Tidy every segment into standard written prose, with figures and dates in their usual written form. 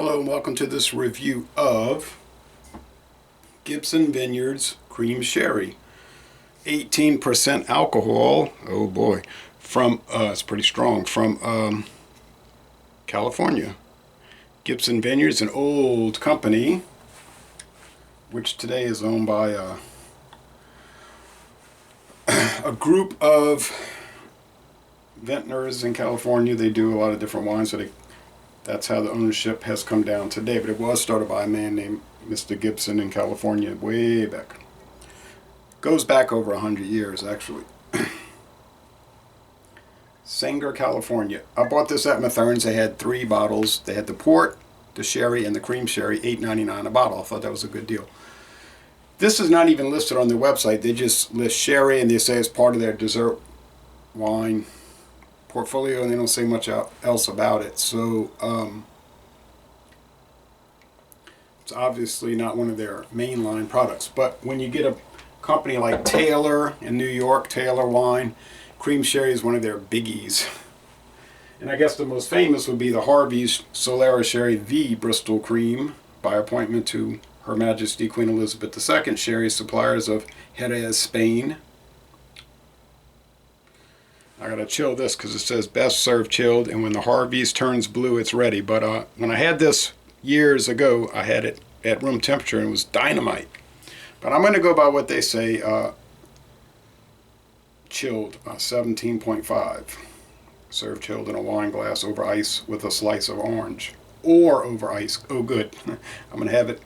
Hello and welcome to this review of Gibson Vineyards Cream Sherry. 18% alcohol, oh boy, from, it's pretty strong, from California. Gibson Vineyards, an old company, which today is owned by a group of vintners in California. They do a lot of different wines, so that's how the ownership has come down today. But it was started by a man named Mr. Gibson in California way back. Goes back over 100 years, actually. Sanger, California. I bought this at Mathern's. They had 3 bottles. They had the port, the sherry, and the cream sherry, $8.99 a bottle. I thought that was a good deal. This is not even listed on their website. They just list sherry, and they say it's part of their dessert wine portfolio, and they don't say much else about it. So it's obviously not one of their mainline products. But when you get a company like Taylor in New York, Taylor Wine, cream sherry is one of their biggies. And I guess the most famous would be the Harvey's Solera Sherry V Bristol Cream, by appointment to Her Majesty Queen Elizabeth II, sherry suppliers of Jerez, Spain. I gotta chill this because it says best served chilled, and when the Harvey's turns blue, it's ready. But when I had this years ago, I had it at room temperature and it was dynamite. But I'm gonna go by what they say, chilled, 17.5. Served chilled in a wine glass over ice with a slice of orange. Or over ice. Oh, good. I'm gonna have it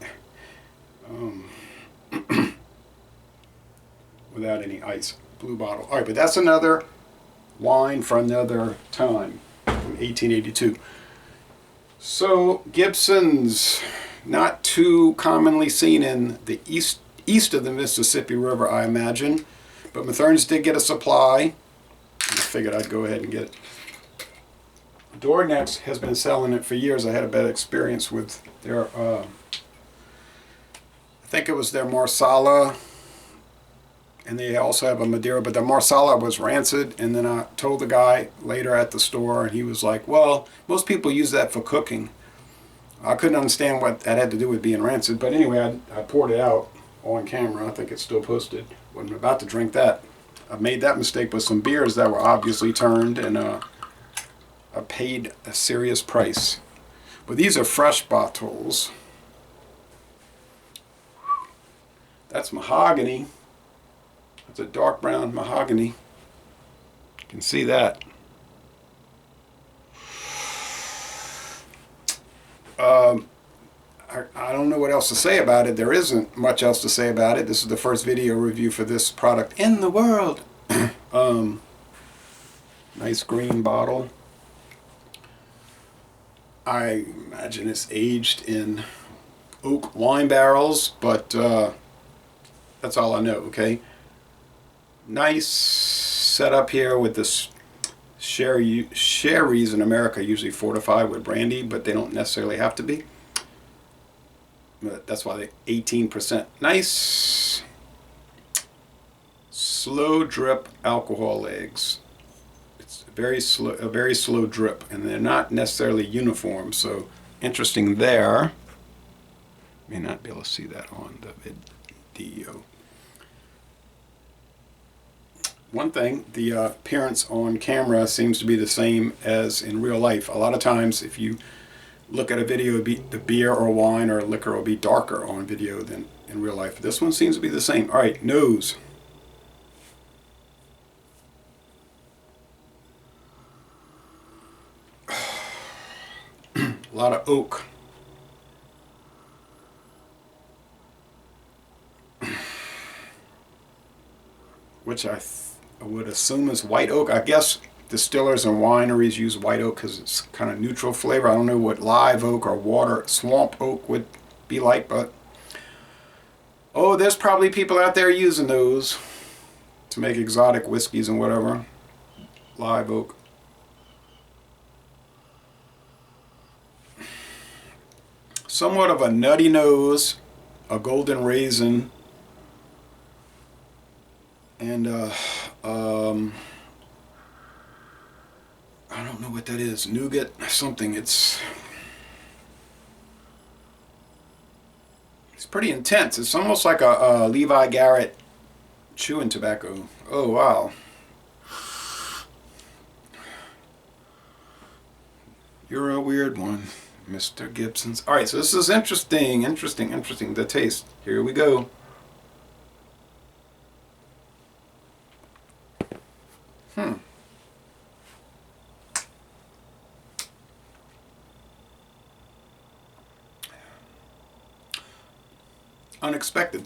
without any ice. Blue bottle. All right, but that's another wine from another time, from 1882. So Gibson's not too commonly seen in the east of the Mississippi River, I imagine, but Mathern's did get a supply. I figured I'd go ahead and get it. Dornex has been selling it for years. I had a bad experience with their I think it was their Marsala, and they also have a Madeira, but the Marsala was rancid. And then I told the guy later at the store, and he was like, well, most people use that for cooking. I couldn't understand what that had to do with being rancid, but anyway, I poured it out on camera. I think it's still posted. Wasn't about to drink that. I made that mistake with some beers that were obviously turned, and I paid a serious price. But these are fresh bottles. That's mahogany. It's a dark brown mahogany. You can see that. I don't know what else to say about it. There isn't much else to say about it. This is the first video review for this product in the world. Nice green bottle. I imagine it's aged in oak wine barrels, but that's all I know, okay? Nice setup here with this sherries in America usually fortified with brandy, but they don't necessarily have to be. But that's why they 18%. Nice slow drip alcohol legs. It's a very slow drip, and they're not necessarily uniform. So interesting there. May not be able to see that on the video. One thing, the appearance on camera seems to be the same as in real life. A lot of times if you look at a video, the beer or wine or liquor will be darker on video than in real life. This one seems to be the same. All right, nose. A lot of oak. Which I would assume is white oak. I guess distillers and wineries use white oak because it's kind of neutral flavor. I don't know what live oak or water swamp oak would be like, but oh, there's probably people out there using those to make exotic whiskeys and whatever. Live oak. Somewhat of a nutty nose, a golden raisin, and I don't know what that is. Nougat something. It's It's pretty intense. It's almost like a Levi Garrett chewing tobacco. Oh, wow. You're a weird one, Mr. Gibson's. All right, so this is interesting, the taste. Here we go. Unexpected.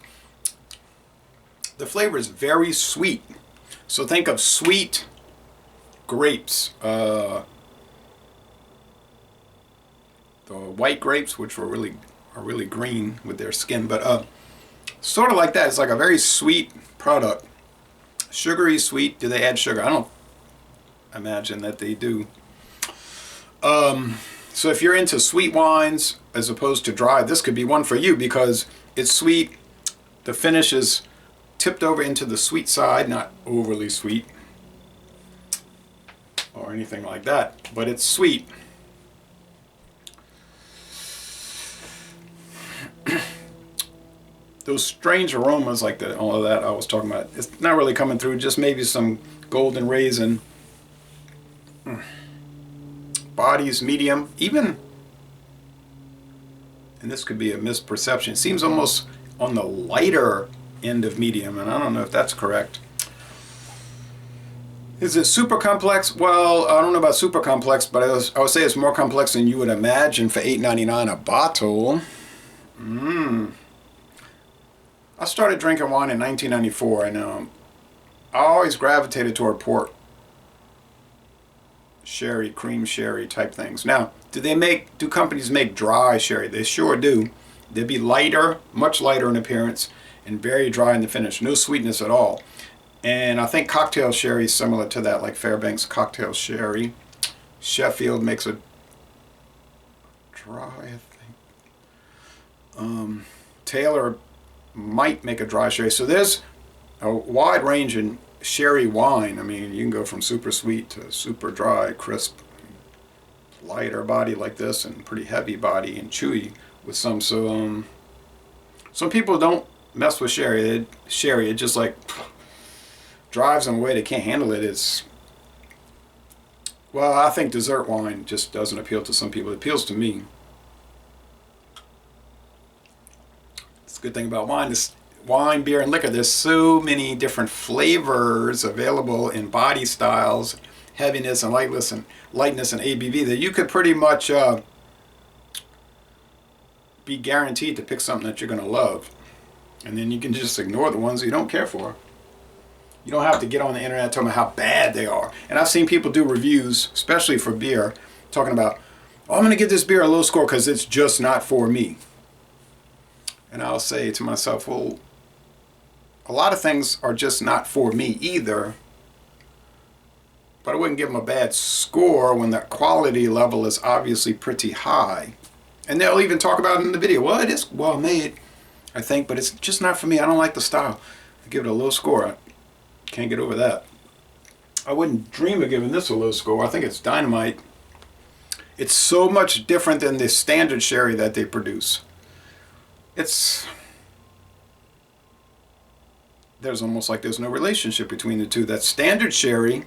The flavor is very sweet. So think of sweet grapes. The white grapes, which are really green with their skin, but sort of like that. It's like a very sweet product. Sugary sweet. Do they add sugar? I don't imagine that they do. So if you're into sweet wines as opposed to dry, this could be one for you because it's sweet. The finish is tipped over into the sweet side, not overly sweet or anything like that, but it's sweet. Those strange aromas like that, all of that I was talking about, it's not really coming through, just maybe some golden raisin. Body's medium, even, and this could be a misperception, it seems almost on the lighter end of medium, and I don't know if that's correct. Is it super complex? Well, I don't know about super complex, but I would say it's more complex than you would imagine for $8.99 a bottle. I started drinking wine in 1994, and I always gravitated toward port, sherry, cream sherry type things. Now, do companies make dry sherry? They sure do. They'd be lighter, much lighter in appearance, and very dry in the finish. No sweetness at all. And I think cocktail sherry is similar to that, like Fairbanks cocktail sherry. Sheffield makes a dry, I think. Taylor might make a dry sherry. So there's a wide range in sherry wine. I mean, you can go from super sweet to super dry, crisp, lighter body like this, and pretty heavy body and chewy with some. So some people don't mess with sherry. It just like drives them away. They can't handle it. Well, I think dessert wine just doesn't appeal to some people. It appeals to me. Good thing about wine is wine, beer, and liquor. There's so many different flavors available in body styles, heaviness and lightness and ABV that you could pretty much be guaranteed to pick something that you're going to love, and then you can just ignore the ones you don't care for. You don't have to get on the internet talking about how bad they are. And I've seen people do reviews, especially for beer, talking about, oh, I'm going to give this beer a low score because it's just not for me. And I'll say to myself, well, a lot of things are just not for me either. But I wouldn't give them a bad score when the quality level is obviously pretty high. And they'll even talk about it in the video. Well, it is well made, I think, but it's just not for me. I don't like the style. I give it a low score. I can't get over that. I wouldn't dream of giving this a low score. I think it's dynamite. It's so much different than the standard sherry that they produce. There's almost like there's no relationship between the two. That standard sherry,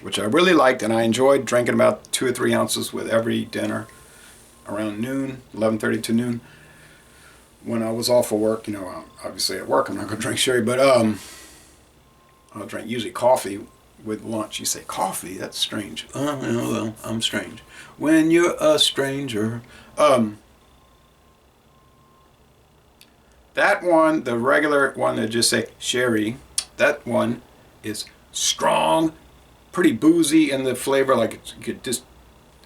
which I really liked, and I enjoyed drinking about 2 or 3 ounces with every dinner around noon, 11:30 to noon, when I was off for work. You know, obviously at work I'm not going to drink sherry, but I'll drink usually coffee with lunch. You say coffee? That's strange. Well, I'm strange. When you're a stranger. That one, the regular one that just say sherry, that one is strong, pretty boozy in the flavor, like it just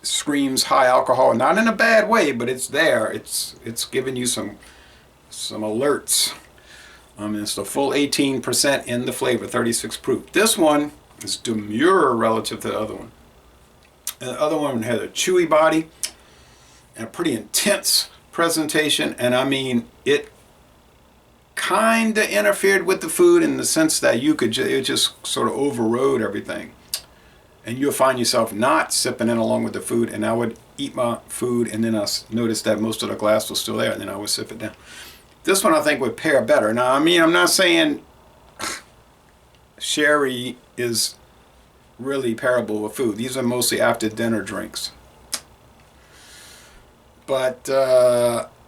screams high alcohol, not in a bad way, but it's there. It's giving you some alerts. It's the full 18% in the flavor, 36 proof. This one is demure relative to the other one. And the other one had a chewy body and a pretty intense presentation, and I mean, it kind of interfered with the food in the sense that it just sort of overrode everything. And you'll find yourself not sipping in along with the food, and I would eat my food, and then I noticed that most of the glass was still there, and then I would sip it down. This one I think would pair better. Now, I mean, I'm not saying sherry is really pairable with food. These are mostly after dinner drinks. But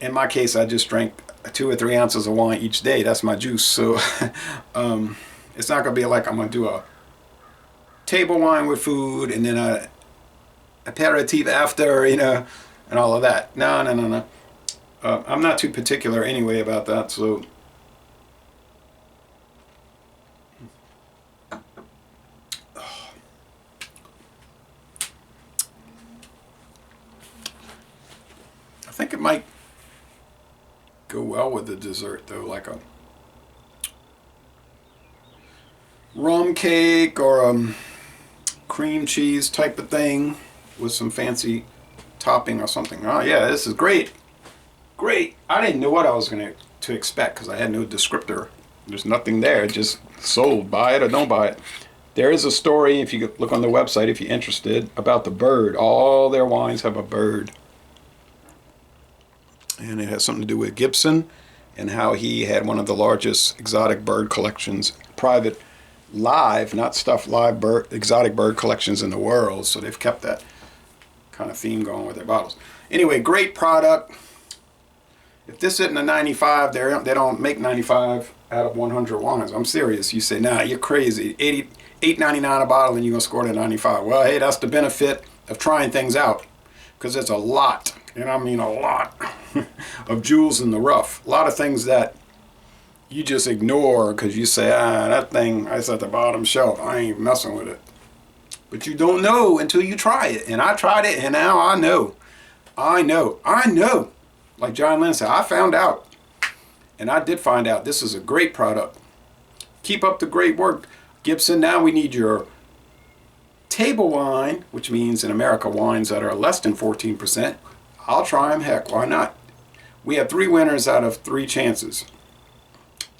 in my case, I just drank 2 or 3 ounces of wine each day. That's my juice. So it's not going to be like I'm going to do a table wine with food and then a aperitif after, you know, and all of that. No. I'm not too particular anyway about that. So I think it might go well with the dessert though, like a rum cake or a cream cheese type of thing with some fancy topping or something. Oh yeah, this is great. Great. I didn't know what I was going to expect because I had no descriptor. There's nothing there. Just sold. Buy it or don't buy it. There is a story, if you look on the website, if you're interested, about the bird. All their wines have a bird. And it has something to do with Gibson and how he had one of the largest exotic bird collections, private, live, not stuffed, live bird, exotic bird collections in the world. So they've kept that kind of theme going with their bottles. Anyway, great product. If this isn't a 95, they don't make 95 out of 100 wines. I'm serious. You say, nah, you're crazy. $8.99 a bottle and you're going to score it at 95. Well, hey, that's the benefit of trying things out because it's a lot, and I mean a lot, of jewels in the rough. A lot of things that you just ignore because you say, that thing, it's at the bottom shelf. I ain't messing with it. But you don't know until you try it. And I tried it, and now I know. I know. Like John Lennon said, I found out. And I did find out. This is a great product. Keep up the great work. Gibson, now we need your table wine, which means in America wines that are less than 14%. I'll try them. Heck, why not? We have 3 winners out of 3 chances.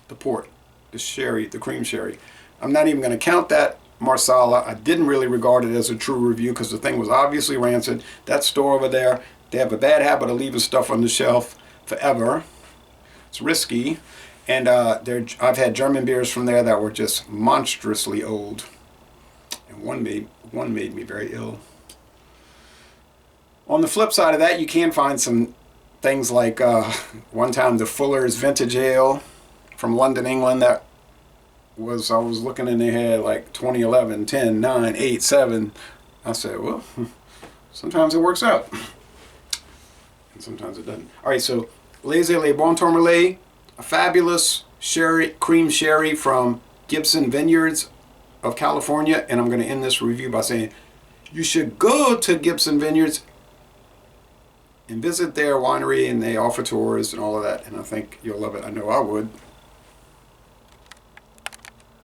The port, the sherry, the cream sherry. I'm not even going to count that Marsala. I didn't really regard it as a true review because the thing was obviously rancid. That store over there, they have a bad habit of leaving stuff on the shelf forever. It's risky. And I've had German beers from there that were just monstrously old. And one made me very ill. On the flip side of that, you can find some things like one time the Fuller's Vintage Ale from London, England, that was, I was looking and they had like 2011, 10, 9, 8, 7. I said, well, sometimes it works out. And sometimes it doesn't. All right, so Laissez les Bon Tourmalet, a fabulous sherry, cream sherry from Gibson Vineyards of California. And I'm going to end this review by saying you should go to Gibson Vineyards and visit their winery, and they offer tours and all of that. And I think you'll love it. I know I would.